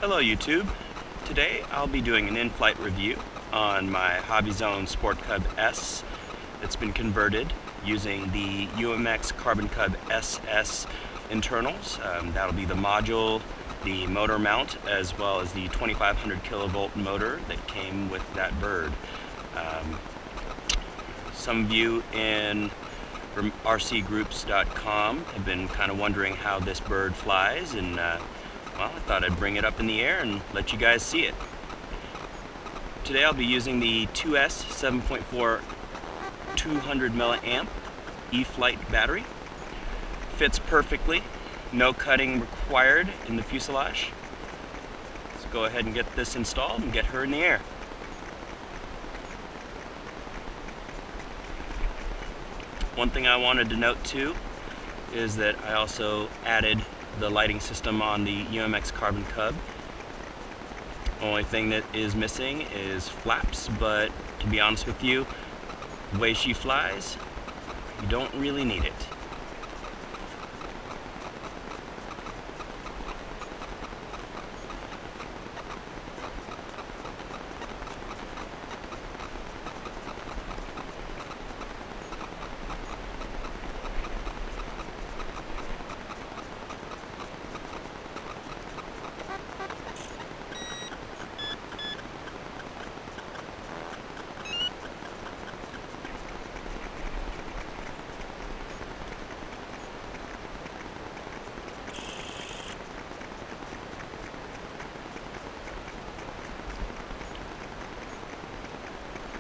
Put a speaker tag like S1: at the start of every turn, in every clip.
S1: Hello YouTube. Today I'll be doing an in-flight review on my Hobbyzone Sport Cub S. It's been converted using the UMX Carbon Cub SS internals. That'll be the module, the motor mount, as well as the 2500 kilovolt motor that came with that bird. Some of you from rcgroups.com have been kind of wondering how this bird flies, and well, I thought I'd bring it up in the air and let you guys see it. Today I'll be using the 2S 7.4 200 milliamp Eflite battery. Fits perfectly, no cutting required in the fuselage. Let's go ahead and get this installed and get her in the air. One thing I wanted to note too is that I also added the lighting system on the UMX Carbon Cub. Only thing that is missing is flaps, but to be honest with you, the way she flies, you don't really need it.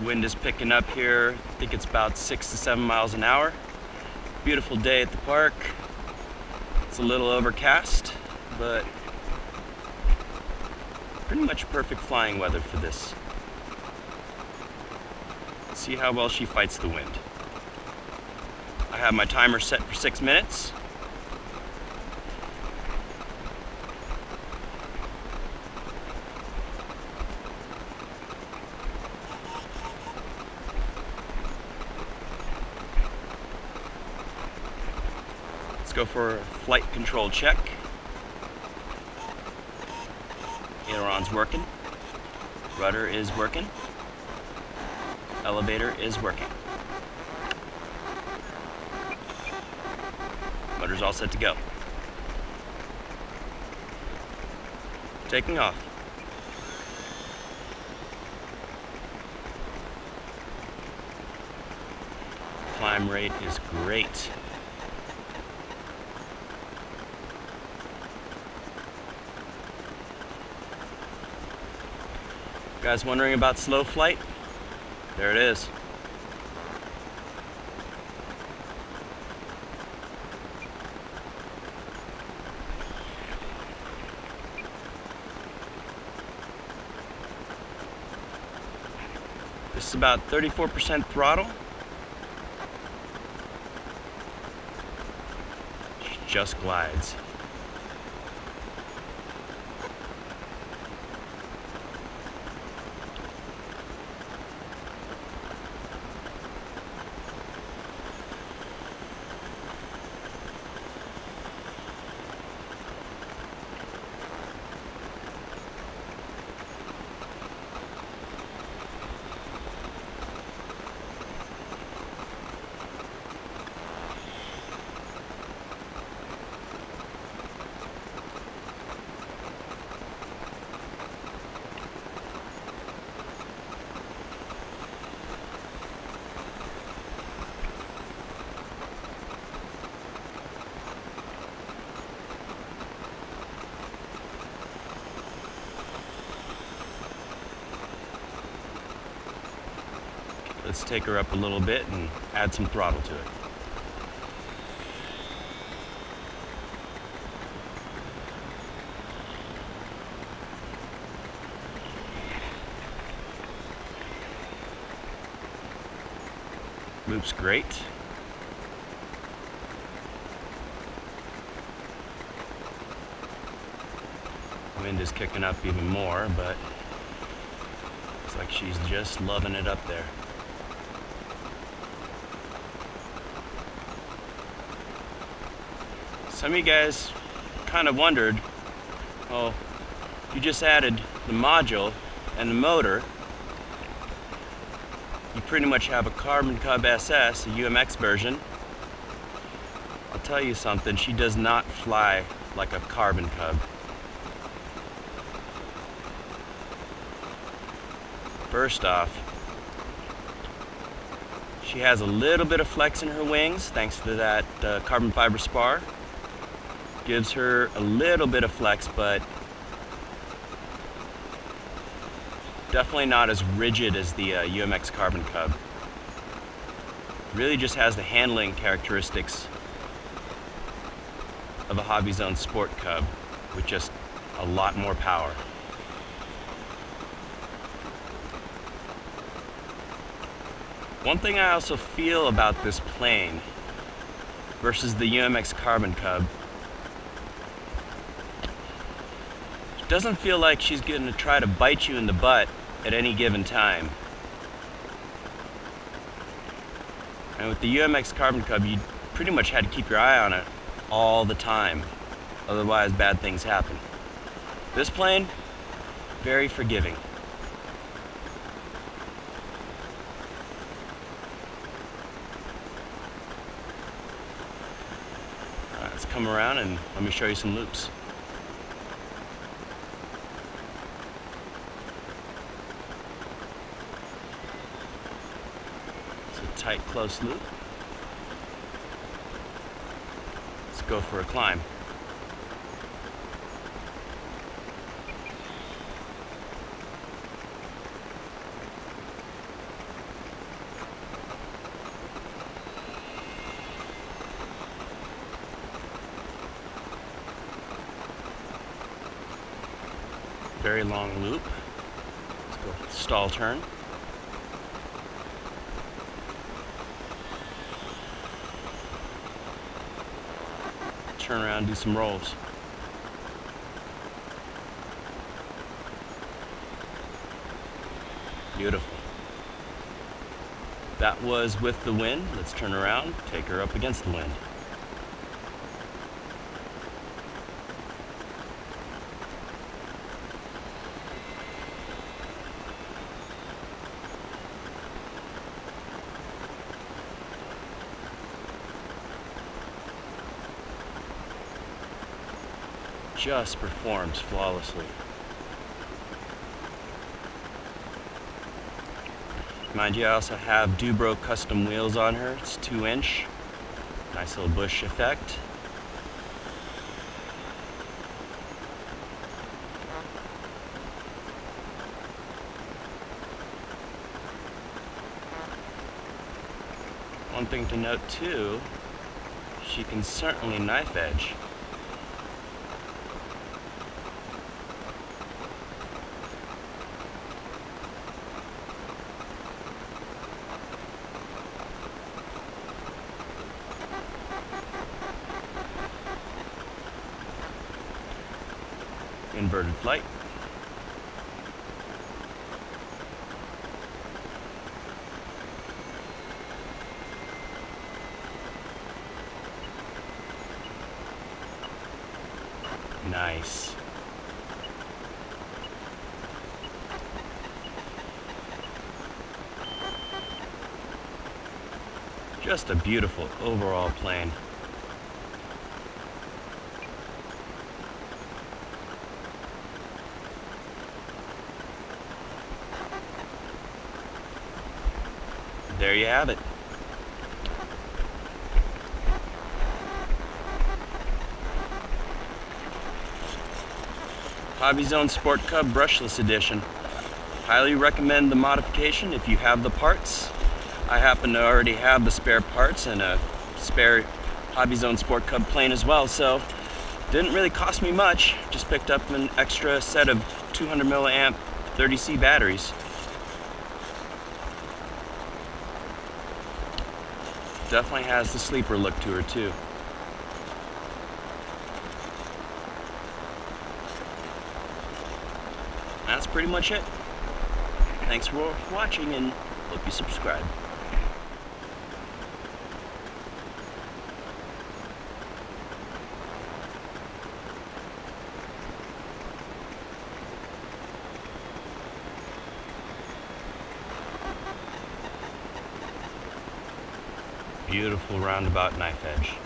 S1: Wind is picking up here. I think it's about 6 to 7 miles an hour. Beautiful day at the park. It's a little overcast, but pretty much perfect flying weather for this. Let's see how well she fights the wind. I have my timer set for 6 minutes. Go for a flight control check. Aileron's working. Rudder is working. Elevator is working. Motor's all set to go. Taking off. Climb rate is great. Guys wondering about slow flight? There it is. This is about 34% throttle. She just glides. Let's take her up a little bit and add some throttle to it. Loops great. Wind is kicking up even more, but looks like she's just loving it up there. Some of you guys kind of wondered, oh, you just added the module and the motor, you pretty much have a Carbon Cub SS, a UMX version. I'll tell you something, she does not fly like a Carbon Cub. First off, she has a little bit of flex in her wings thanks to that carbon fiber spar. Gives her a little bit of flex, but definitely not as rigid as the UMX Carbon Cub. Really just has the handling characteristics of a Hobbyzone Sport Cub with just a lot more power. One thing I also feel about this plane versus the UMX Carbon Cub, it doesn't feel like she's going to try to bite you in the butt at any given time. And with the UMX Carbon Cub, you pretty much had to keep your eye on it all the time, otherwise bad things happen. This plane, very forgiving. Let's come around and let me show you some loops. It's a tight, close loop. Let's go for a climb. Very long loop. Let's go for the stall turn. Turn around, do some rolls. Beautiful. That was with the wind. Let's turn around, take her up against the wind. Just performs flawlessly. Mind you, I also have Dubro custom wheels on her. It's 2-inch. Nice little bush effect. One thing to note too, she can certainly knife edge. Inverted flight. Nice. Just a beautiful overall plane. There you have it. Hobbyzone Sport Cub Brushless Edition. Highly recommend the modification if you have the parts. I happen to already have the spare parts and a spare Hobbyzone Sport Cub plane as well, so didn't really cost me much. Just picked up an extra set of 200 milliamp 30C batteries. Definitely has the sleeper look to her too. That's pretty much it. Thanks for watching and hope you subscribe. Beautiful roundabout knife edge.